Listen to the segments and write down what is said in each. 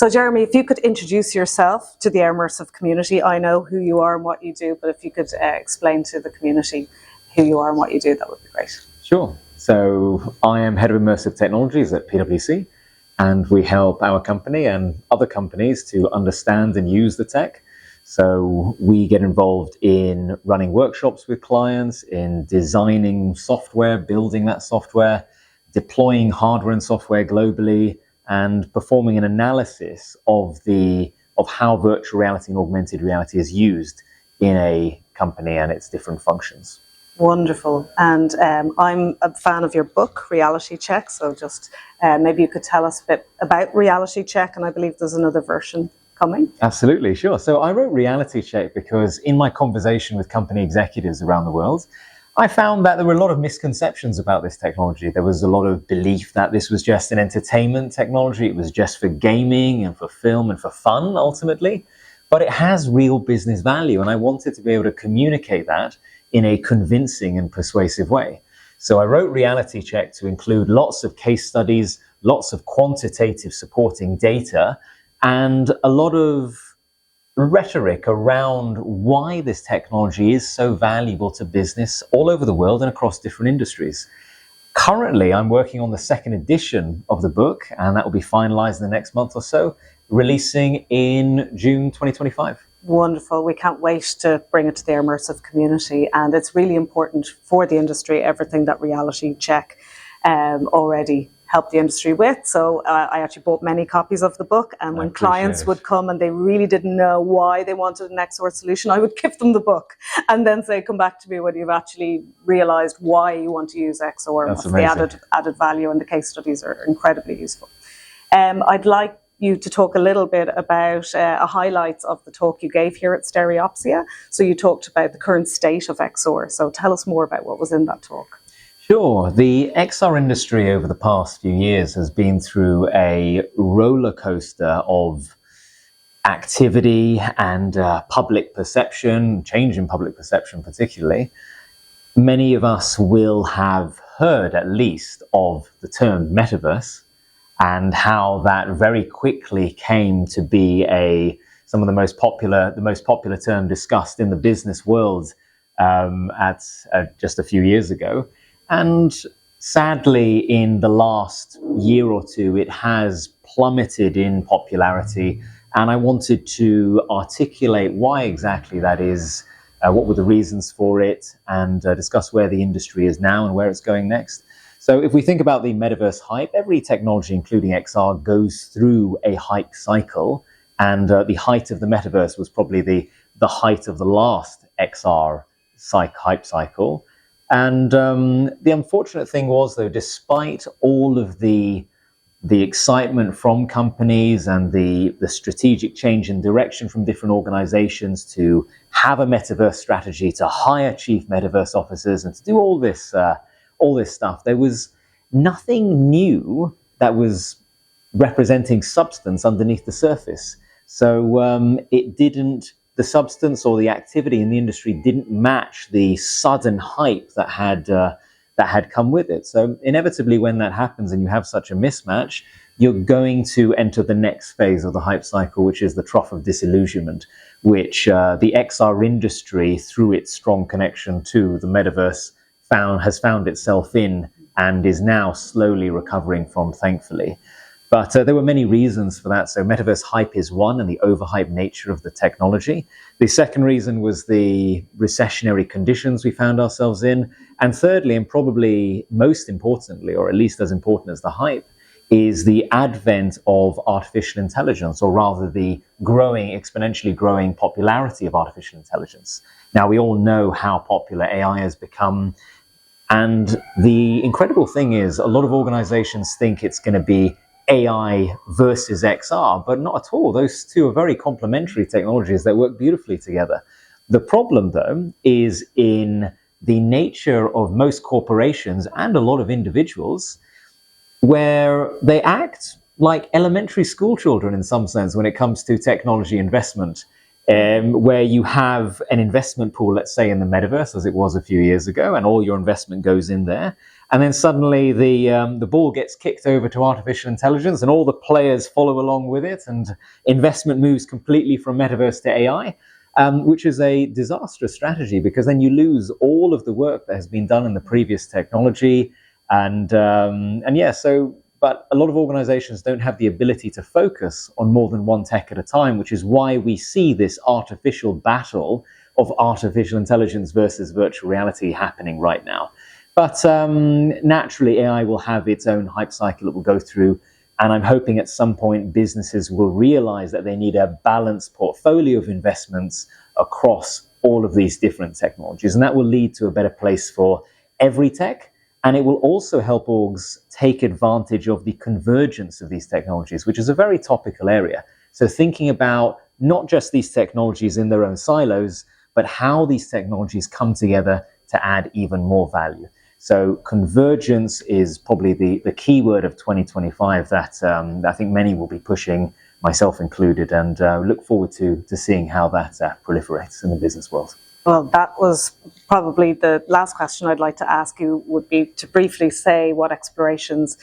So Jeremy, if you could introduce yourself to the Eirmersive community. I know who you are and what you do, but if you could explain to the community who you are and what you do, that would be great. Sure. So I am head of Immersive Technologies at PwC, and we help our company and other companies to understand and use the tech. So we get involved in running workshops with clients, in designing software, building that software, deploying hardware and software globally, and performing an analysis of how virtual reality and augmented reality is used in a company and its different functions. Wonderful. And I'm a fan of your book, Reality Check. So just maybe you could tell us a bit about Reality Check, and I believe there's another version coming. Absolutely, sure. So I wrote Reality Check because in my conversation with company executives around the world, I found that there were a lot of misconceptions about this technology. There was a lot of belief that this was just an entertainment technology. It was just for gaming and for film and for fun, ultimately. But it has real business value, and I wanted to be able to communicate that in a convincing and persuasive way. So I wrote Reality Check to include lots of case studies, lots of quantitative supporting data, and a lot of rhetoric around why this technology is so valuable to business all over the world and across different industries. Currently, I'm working on the second edition of the book, and that will be finalized in the next month or so, releasing in June 2025. Wonderful. We can't wait to bring it to the Eirmersive community, and it's really important for the industry, everything that Reality Check already helped the industry with. So I actually bought many copies of the book, and when clients would come and they really didn't know why they wanted an XR solution, I would give them the book and then say, come back to me when you've actually realized why you want to use XR. That's the amazing. added value, and the case studies are incredibly useful. I'd like you to talk a little bit about highlights of the talk you gave here at Stereopsia. So you talked about the current state of XR. So tell us more about what was in that talk. Sure. The XR industry over the past few years has been through a roller coaster of activity and public perception, change in public perception particularly. Many of us will have heard at least of the term metaverse, and how that very quickly came to be some of the most popular term discussed in the business world at just a few years ago. And sadly, in the last year or two, it has plummeted in popularity. And I wanted to articulate why exactly that is, what were the reasons for it, and discuss where the industry is now and where it's going next. So if we think about the metaverse hype, every technology, including XR, goes through a hype cycle. And the height of the metaverse was probably the height of the last XR hype cycle. And the unfortunate thing was, though, despite all of the excitement from companies and the strategic change in direction from different organizations to have a metaverse strategy, to hire chief metaverse officers, and to do all this stuff, there was nothing new that was representing substance underneath the surface. So the substance or the activity in the industry didn't match the sudden hype that had come with it. So inevitably, when that happens and you have such a mismatch, you're going to enter the next phase of the hype cycle, which is the trough of disillusionment, which the XR industry, through its strong connection to the metaverse, has found itself in and is now slowly recovering from, thankfully. But there were many reasons for that. So metaverse hype is one, and the overhyped nature of the technology. The second reason was the recessionary conditions we found ourselves in. And thirdly, and probably most importantly, or at least as important as the hype, is the advent of artificial intelligence, or rather the exponentially growing popularity of artificial intelligence. Now, we all know how popular AI has become. And the incredible thing is, a lot of organizations think it's going to be AI versus XR, but not at all. Those two are very complementary technologies that work beautifully together. The problem, though, is in the nature of most corporations and a lot of individuals, where they act like elementary school children in some sense when it comes to technology investment, where you have an investment pool, let's say in the metaverse, as it was a few years ago, and all your investment goes in there. and then suddenly the ball gets kicked over to artificial intelligence, and all the players follow along with it, and investment moves completely from metaverse to AI, which is a disastrous strategy, because then you lose all of the work that has been done in the previous technology, and yeah, so. But a lot of organizations don't have the ability to focus on more than one tech at a time, which is why we see this artificial battle of artificial intelligence versus virtual reality happening right now. But naturally, AI will have its own hype cycle it will go through. And I'm hoping at some point businesses will realize that they need a balanced portfolio of investments across all of these different technologies. And that will lead to a better place for every tech. And it will also help orgs take advantage of the convergence of these technologies, which is a very topical area. So thinking about not just these technologies in their own silos, but how these technologies come together to add even more value. So convergence is probably the key word of 2025 that I think many will be pushing, myself included, and look forward to seeing how that proliferates in the business world. Well, that was probably the last question I'd like to ask you, would be to briefly say what explorations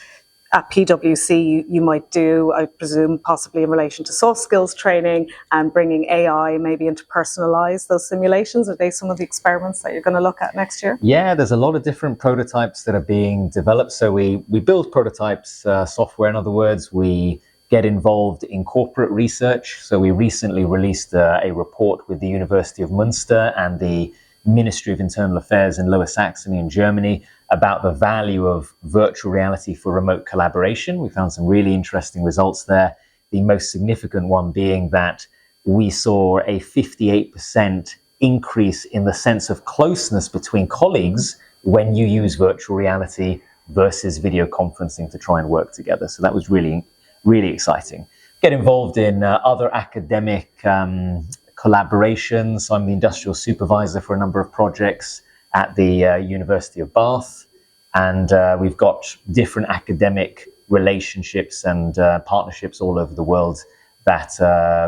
at PwC you might do, I presume possibly in relation to soft skills training and bringing AI maybe into personalize those simulations. Are they some of the experiments that you're going to look at next year? Yeah, there's a lot of different prototypes that are being developed. So we build prototypes, software in other words. We get involved in corporate research. So we recently released a report with the University of Munster and the Ministry of Internal Affairs in Lower Saxony in Germany about the value of virtual reality for remote collaboration. We found some really interesting results there. The most significant one being that we saw a 58% increase in the sense of closeness between colleagues when you use virtual reality versus video conferencing to try and work together. So that was really exciting. Get involved in other academic collaborations. I'm the industrial supervisor for a number of projects at the University of Bath, and we've got different academic relationships and partnerships all over the world that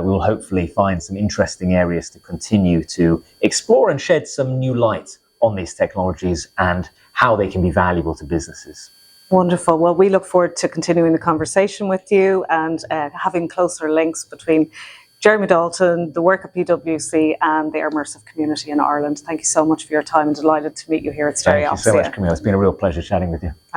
we will hopefully find some interesting areas to continue to explore and shed some new light on these technologies and how they can be valuable to businesses. Wonderful. Well, we look forward to continuing the conversation with you and having closer links between Jeremy Dalton, the work at PwC, and the Eirmersive community in Ireland. Thank you so much for your time, and delighted to meet you here at Stereopsia. Thank you so much, Camille. It's been a real pleasure chatting with you. Thanks.